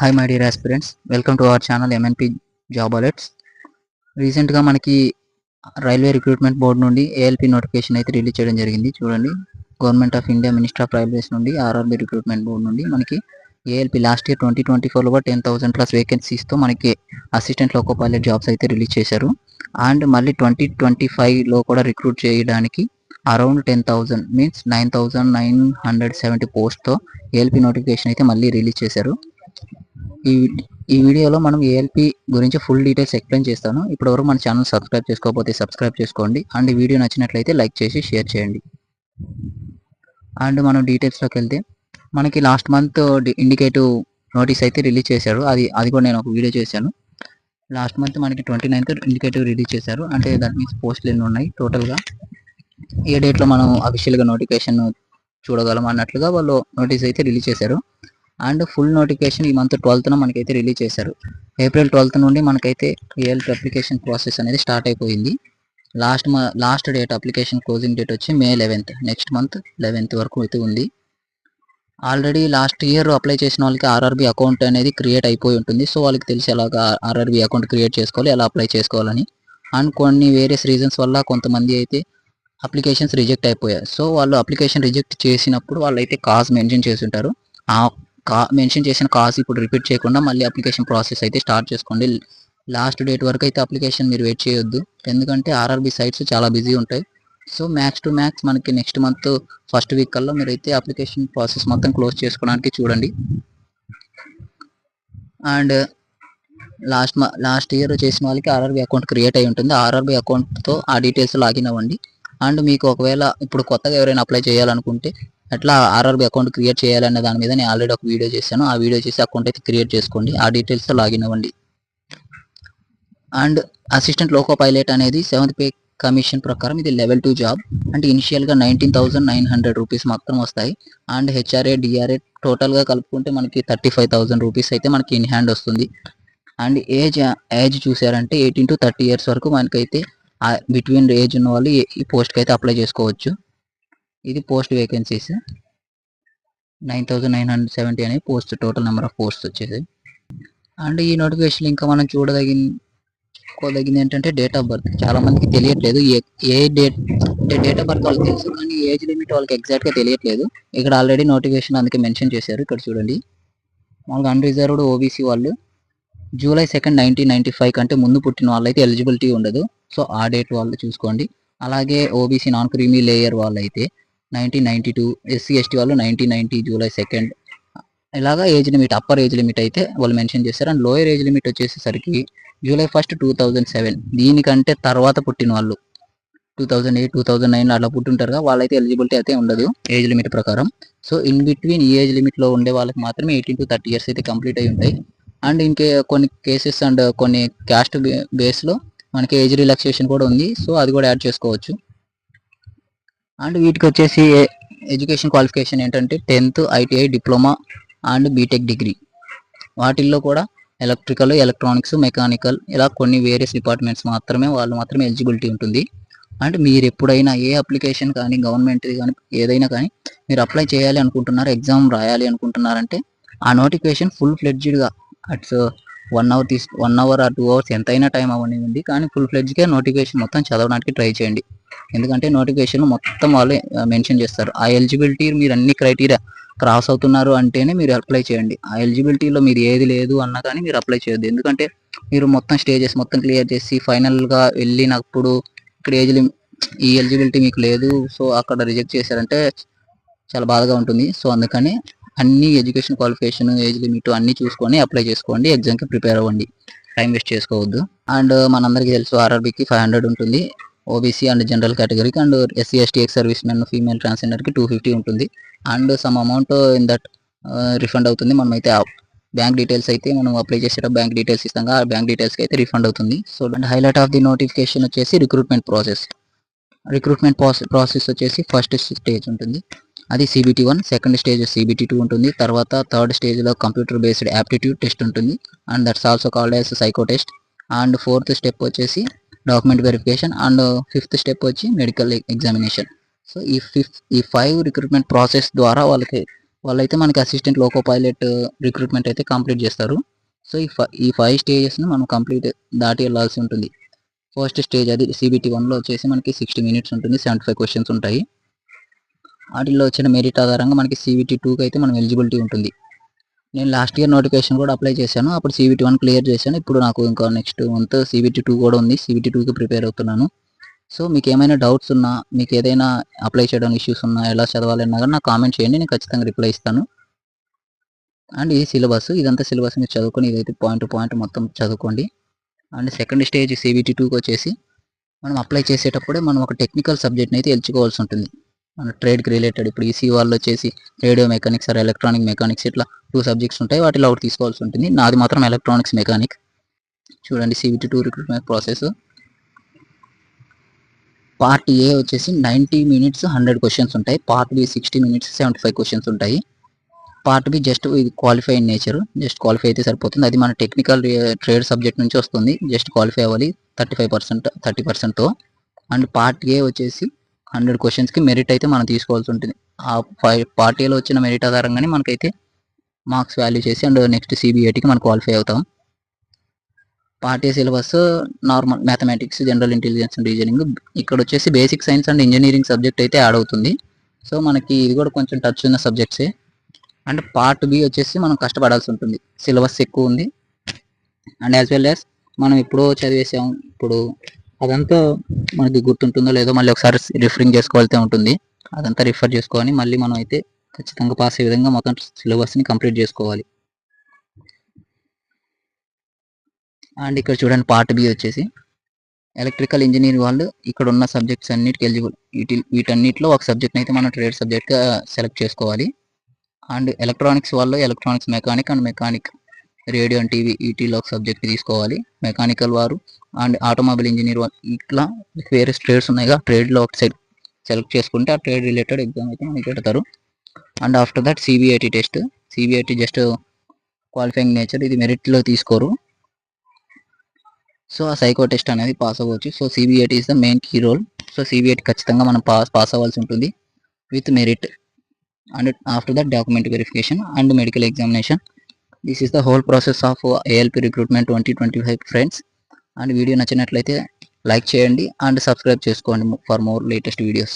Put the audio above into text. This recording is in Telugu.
Hi my dear aspirants, welcome to our channel MNP job alerts. రీసెంట్గా మనకి రైల్వే రిక్రూట్మెంట్ బోర్డు నుండి ఏఎల్పి నోటిఫికేషన్ అయితే రిలీజ్ చేయడం జరిగింది. చూడండి, government of India minister of railways నుండి ఆర్ఆర్బి రిక్రూట్మెంట్ బోర్డు నుండి మనకి ఏఎల్పి లాస్ట్ ఇయర్ 2024లో 10,000+ వేకెన్సీస్తో మనకి అసిస్టెంట్ లోకో పైలట్ జాబ్స్ అయితే రిలీజ్ చేశారు. అండ్ మళ్ళీ 2025లో కూడా రిక్రూట్ చేయడానికి అరౌండ్ 10,000 మీన్స్ 9,970 పోస్ట్తో ఏఎల్పి నోటిఫికేషన్ అయితే మళ్ళీ రిలీజ్ చేశారు. ఈ వీడియోలో మనం ఏఎల్పి గురించి ఫుల్ డీటెయిల్స్ ఎక్స్ప్లెయిన్ చేస్తాను. ఇప్పటివరకు మన ఛానల్ సబ్స్క్రైబ్ చేసుకోకపోతే సబ్స్క్రైబ్ చేసుకోండి. అండ్ ఈ వీడియో నచ్చినట్లయితే లైక్ చేసి షేర్ చేయండి. అండ్ మనం డీటెయిల్స్లోకి వెళ్తే మనకి లాస్ట్ మంత్ ఇండికేటివ్ నోటీస్ అయితే రిలీజ్ చేశారు. అది కూడా నేను ఒక వీడియో చేశాను. లాస్ట్ మంత్ మనకి 29th ఇండికేటివ్ రిలీజ్ చేశారు. అంటే దట్ మీన్స్ పోస్టులు ఎన్ని ఉన్నాయి టోటల్గా, ఏ డేట్లో మనం అఫీషియల్గా నోటిఫికేషన్ చూడగలం అన్నట్లుగా వాళ్ళు నోటీస్ అయితే రిలీజ్ చేశారు. అండ్ ఫుల్ నోటిఫికేషన్ ఈ మంత్ 12th మనకైతే రిలీజ్ చేశారు. ఏప్రిల్ 12th నుండి మనకైతే ఏఎల్పి అప్లికేషన్ ప్రాసెస్ అనేది స్టార్ట్ అయిపోయింది. Last date application closing date వచ్చి May 11th, next month 11th వరకు అయితే ఉంది. ఆల్రెడీ లాస్ట్ ఇయర్ అప్లై చేసిన వాళ్ళకి ఆర్ఆర్బి అకౌంట్ అనేది క్రియేట్ అయిపోయి ఉంటుంది. సో వాళ్ళకి తెలిసి ఎలాగా ఆర్ఆర్బి అకౌంట్ క్రియేట్ చేసుకోవాలి, ఎలా అప్లై చేసుకోవాలని. అండ్ కొన్ని వేరియస్ రీజన్స్ వల్ల కొంతమంది అయితే అప్లికేషన్స్ రిజెక్ట్ అయిపోయాయి. సో వాళ్ళు అప్లికేషన్ రిజెక్ట్ చేసినప్పుడు వాళ్ళైతే కాజ్ మెన్షన్ చేసి ఉంటారు. ఆ మెన్షన్ చేసిన కాజ్ ఇప్పుడు రిపీట్ చేయకుండా మళ్ళీ అప్లికేషన్ ప్రాసెస్ అయితే స్టార్ట్ చేసుకోండి. లాస్ట్ డేట్ వరకు అయితే అప్లికేషన్ మీరు వెయిట్ చేయొద్దు, ఎందుకంటే ఆర్ఆర్బి సైట్స్ చాలా బిజీ ఉంటాయి. సో మ్యాక్స్ టు మ్యాక్స్ మనకి నెక్స్ట్ మంత్ ఫస్ట్ వీక్ కల్లా మీరైతే అప్లికేషన్ ప్రాసెస్ మొత్తం క్లోజ్ చేసుకోవడానికి చూడండి. అండ్ లాస్ట్ ఇయర్ చేసిన వాళ్ళకి ఆర్ఆర్బి అకౌంట్ క్రియేట్ అయి ఉంటుంది. ఆర్ఆర్బి అకౌంట్తో ఆ డీటెయిల్స్ లాగిన్ అవ్వండి. అండ్ మీకు ఒకవేళ ఇప్పుడు కొత్తగా ఎవరైనా అప్లై చేయాలనుకుంటే ఎట్లా ఆర్ఆర్బి అకౌంట్ క్రియేట్ చేయాలనే దాని మీద నేను ఆల్రెడీ ఒక వీడియో చేశాను. ఆ వీడియో చేసి అకౌంట్ అయితే క్రియేట్ చేసుకోండి, ఆ డీటెయిల్స్తో లాగిన్ అవ్వండి. అండ్ అసిస్టెంట్ లోకో పైలట్ అనేది 7th పే కమిషన్ ప్రకారం ఇది లెవెల్ 2 జాబ్. అంటే ఇనిషియల్గా 19,900 రూపీస్ మాత్రం వస్తాయి. అండ్ హెచ్ఆర్ఏ డిఆర్ఏ టోటల్గా కలుపుకుంటే మనకి 35,000 రూపీస్ అయితే మనకి ఇన్ హ్యాండ్ వస్తుంది. అండ్ ఏజ్ చూసారంటే 18 to 30 years వరకు మనకైతే బిట్వీన్ ఏజ్ ఉన్న వాళ్ళు ఈ పోస్ట్కి అయితే అప్లై చేసుకోవచ్చు. ఇది పోస్ట్ వేకెన్సీస్ 9,970 అనే post total number of post వచ్చేసి. అండ్ ఈ నోటిఫికేషన్ ఇంకా మనం చూడదగింది ఏంటంటే డేట్ ఆఫ్ బర్త్. చాలా మందికి తెలియట్లేదు ఏ డేట్ అంటే డేట్ ఆఫ్ బర్త్ వాళ్ళకి తెలుసు, కానీ ఏజ్ లిమిట్ వాళ్ళకి ఎగ్జాక్ట్గా తెలియట్లేదు. ఇక్కడ ఆల్రెడీ నోటిఫికేషన్ అందుకే మెన్షన్ చేశారు. ఇక్కడ చూడండి, మామూలుగా అన్రిజర్వ్డ్ ఓబీసీ వాళ్ళు July 2nd 1995 కంటే ముందు పుట్టిన వాళ్ళైతే ఎలిజిబిలిటీ ఉండదు. సో ఆ డేట్ వాళ్ళు చూసుకోండి. అలాగే ఓబీసీ నాన్ క్రీమీ లేయర్ వాళ్ళైతే 1992, ఎస్సీ ఎస్టీ వాళ్ళు 1990 July 2nd. ఇలాగా age limit, upper age limit అయితే వాళ్ళు మెన్షన్ చేశారు. అండ్ లోయర్ ఏజ్ లిమిట్ వచ్చేసరికి July 1st 2007. దీనికంటే తర్వాత పుట్టిన వాళ్ళు 2008, 2009 అట్లా పుట్టుంటారుగా, వాళ్ళైతే ఎలిజిబిలిటీ అయితే ఉండదు ఏజ్ లిమిట్ ప్రకారం. సో ఇన్ బిట్వీన్ ఈ ఏజ్ లిమిట్లో ఉండే వాళ్ళకి మాత్రమే 18 to 30 years అయితే కంప్లీట్ అయి ఉంటాయి. అండ్ కొన్ని కేసెస్ అండ్ కొన్ని క్యాస్ట్ బేస్లో మనకి ఏజ్ రిలాక్సేషన్ కూడా ఉంది. సో అది కూడా యాడ్ చేసుకోవచ్చు. అండ్ వీటికి వచ్చేసి ఎడ్యుకేషన్ క్వాలిఫికేషన్ ఏంటంటే 10th, ITI, diploma and BTech degree. వాటిల్లో కూడా ఎలక్ట్రికల్, ఎలక్ట్రానిక్స్, మెకానికల్ ఇలా కొన్ని వేరియస్ డిపార్ట్మెంట్స్ మాత్రమే ఎలిజిబిలిటీ ఉంటుంది. అండ్ మీరు ఎప్పుడైనా ఏ అప్లికేషన్ కానీ గవర్నమెంట్ కానీ ఏదైనా కానీ మీరు అప్లై చేయాలి అనుకుంటున్నారు, ఎగ్జామ్ రాయాలి అనుకుంటున్నారంటే ఆ నోటిఫికేషన్ ఫుల్ ఫ్లెడ్జ్డ్గా అట్స్ 1 hour or 2 hours ఎంతైనా టైం అవ్వనివ్వండి, కానీ ఫుల్ ఫ్లెడ్జ్గా నోటిఫికేషన్ మొత్తం చదవడానికి ట్రై చేయండి. ఎందుకంటే నోటిఫికేషన్ మొత్తం వాళ్ళే మెన్షన్ చేస్తారు. ఆ ఎలిజిబిలిటీ మీరు అన్ని క్రైటీరియా క్రాస్ అవుతున్నారు అంటేనే మీరు అప్లై చేయండి. ఆ ఎలిజిబిలిటీలో మీరు ఏది లేదు అన్నా కానీ మీరు అప్లై చేయొద్దు. ఎందుకంటే మీరు మొత్తం స్టేజెస్ మొత్తం క్లియర్ చేసి ఫైనల్గా వెళ్ళినప్పుడు ఇక్కడ ఈ ఎలిజిబిలిటీ మీకు లేదు, సో అక్కడ రిజెక్ట్ చేశారంటే చాలా బాధగా ఉంటుంది. సో అందుకని అన్ని ఎడ్యుకేషన్ క్వాలిఫికేషన్, ఏజ్ లిమిట్ అన్నీ చూసుకొని అప్లై చేసుకోండి. ఎగ్జామ్కి ప్రిపేర్ అవ్వండి, టైం వేస్ట్ చేసుకోవద్దు. అండ్ మనందరికీ తెలుసు ఆర్ఆర్బీకి 500 ఉంటుంది ఓబీసీ అండ్ జనరల్ కేటగిరీకి. And SC ST ex service men, female ట్రాన్స్జెండర్కి 250 ఉంటుంది. And some amount in that refund అవుతుంది. మనమైతే బ్యాంక్ డీటెయిల్స్ అయితే మనం అప్లై చేసేటప్పుడు బ్యాంక్ డీటెయిల్స్ ఇస్తాం, ఆ బ్యాంక్ డీటెయిల్స్కి అయితే రిఫండ్ అవుతుంది. So and highlight of the notification వచ్చేసి రిక్రూట్మెంట్ ప్రాసెస్ వచ్చేసి ఫస్ట్ స్టేజ్ ఉంటుంది, అది CBT1. సెకండ్ స్టేజ్ CBT2 ఉంటుంది. తర్వాత థర్డ్ స్టేజ్లో కంప్యూటర్ బేస్డ్ యాప్టిట్యూడ్ టెస్ట్ ఉంటుంది, and that's also called as psycho test. And fourth step వచ్చేసి document verification. And fifth step వచ్చి మెడికల్ ఎగ్జామినేషన్. సో ఈ 5 రిక్రూట్మెంట్ ప్రాసెస్ ద్వారా వాళ్ళకి వాళ్ళైతే మనకి అసిస్టెంట్ లోకో పైలట్ రిక్రూట్మెంట్ అయితే కంప్లీట్ చేస్తారు. సో ఈ 5 స్టేజెస్ని మనం కంప్లీట్ దాటి వెళ్ళాల్సి ఉంటుంది. ఫస్ట్ స్టేజ్ అది CBT 1లో వచ్చేసి మనకి 60 మినిట్స్ ఉంటుంది, 75 క్వశ్చన్స్ ఉంటాయి. వాటిల్లో వచ్చిన మెరిట్ ఆధారంగా మనకి CBT 2కి అయితే మనం ఎలిజిబిలిటీ ఉంటుంది. నేను లాస్ట్ ఇయర్ నోటిఫికేషన్ కూడా అప్లై చేశాను. అప్పుడు CBT 1 క్లియర్ చేశాను. ఇప్పుడు నాకు ఇంకా నెక్స్ట్ మంత్ CBT 2 కూడా ఉంది. CBT 2కి ప్రిపేర్ అవుతున్నాను. సో మీకు ఏమైనా డౌట్స్ ఉన్నా, మీకు ఏదైనా అప్లై చేయడం ఇష్యూస్ ఉన్నా, ఎలా చదవాలన్నా కానీ నాకు కామెంట్ చేయండి, నేను ఖచ్చితంగా రిప్లై ఇస్తాను. అండ్ ఇది సిలబస్, ఇదంతా సిలబస్ మీరు చదువుకొని ఇదైతే పాయింట్ టు పాయింట్ మొత్తం చదువుకోండి. అండ్ సెకండ్ స్టేజ్ CBT 2కి వచ్చేసి మనం అప్లై చేసేటప్పుడే మనం ఒక టెక్నికల్ సబ్జెక్ట్ని అయితే ఎంచుకోవాల్సి ఉంటుంది. మన ట్రేడ్కి రిలేటెడ్ ఇప్పుడు ఈసీ వాళ్ళు వచ్చేసి radio mechanics are electronic mechanics ఇట్లా 2 సబ్జెక్ట్స్ ఉంటాయి. వాటిలో ఒకటి తీసుకోవాల్సి ఉంటుంది. నాది మాత్రం ఎలక్ట్రానిక్స్ మెకానిక్. చూడండి CBT 2 recruitment process. Part A వచ్చేసి 90 మినిట్స్ 100 క్వశ్చన్స్ ఉంటాయి. పార్ట్ బి 60 మినిట్స్ 75 క్వశ్చన్స్ ఉంటాయి. పార్ట్ బి జస్ట్ ఇది qualify in nature, just qualify అయితే సరిపోతుంది. అది మన టెక్నికల్ ట్రేడ్ సబ్జెక్ట్ నుంచి వస్తుంది. జస్ట్ క్వాలిఫై అవ్వాలి 30%తో. అండ్ పార్ట్ ఏ వచ్చేసి 100 క్వశ్చన్స్కి మెరిట్ అయితే మనం తీసుకోవాల్సి ఉంటుంది. ఆ పార్ట్ ఏలో వచ్చిన మెరిట్ ఆధారంగానే మనకైతే మార్క్స్ వాల్యూ చేసి అండ్ నెక్స్ట్ CBATకి మనం క్వాలిఫై అవుతాం. Part A syllabus normal mathematics, general intelligence and reasoning. ఇక్కడ వచ్చేసి basic science and engineering subject అయితే యాడ్ అవుతుంది. సో మనకి ఇది కూడా కొంచెం టచ్ ఉన్న సబ్జెక్ట్సే. అండ్ పార్ట్ బి వచ్చేసి మనం కష్టపడాల్సి ఉంటుంది. సిలబస్ ఎక్కువ ఉంది అండ్ యాజ్ వెల్ యాజ్ మనం ఎప్పుడో చదివేసాం, ఇప్పుడు అదంతా మనకి గుర్తుంటుందో లేదో మళ్ళీ ఒకసారి రిఫరింగ్ చేసుకోవాల్సి ఉంటుంది. అదంతా రిఫర్ చేసుకొని మళ్ళీ మనం అయితే ఖచ్చితంగా పాస్ అయ్యే విధంగా మొత్తం సిలబస్ని కంప్లీట్ చేసుకోవాలి. అండ్ ఇక్కడ చూడండి పార్ట్ బి వచ్చేసి ఎలక్ట్రికల్ ఇంజనీరింగ్ వాళ్ళు ఇక్కడ ఉన్న సబ్జెక్ట్స్ అన్నిటికి ఎలిజిబుల్. వీటన్నిటిలో ఒక సబ్జెక్ట్ని అయితే మనం ట్రేడ్ సబ్జెక్ట్గా సెలెక్ట్ చేసుకోవాలి. అండ్ ఎలక్ట్రానిక్స్ వాళ్ళు electronics mechanic and mechanic radio and TV వీటిలో ఒక సబ్జెక్ట్ తీసుకోవాలి. మెకానికల్ వారు అండ్ ఆటోమొబైల్ ఇంజనీర్ ఇట్లా వేరే ట్రేడ్స్ ఉన్నాయిగా, ట్రేడ్లో ఒక సెలెక్ట్ చేసుకుంటే ఆ ట్రేడ్ రిలేటెడ్ ఎగ్జామ్ అయితే మనకి పెడతారు. And after that CBAT test. CBAT just qualifying nature, ఇది మెరిట్లో తీసుకోరు. సో ఆ సైకో టెస్ట్ అనేది పాస్ అవ్వచ్చు. So CBAT is the main key role. So CBAT ఖచ్చితంగా మనం పాస్ అవ్వాల్సి ఉంటుంది with merit. And after that document verification and medical examination. This is the whole process of ALP recruitment 2025 friends. And video నచ్చినట్లయితే లైక్ చేయండి అండ్ సబ్స్క్రైబ్ చేసుకోండి ఫర్ మోర్ లేటెస్ట్ వీడియోస్.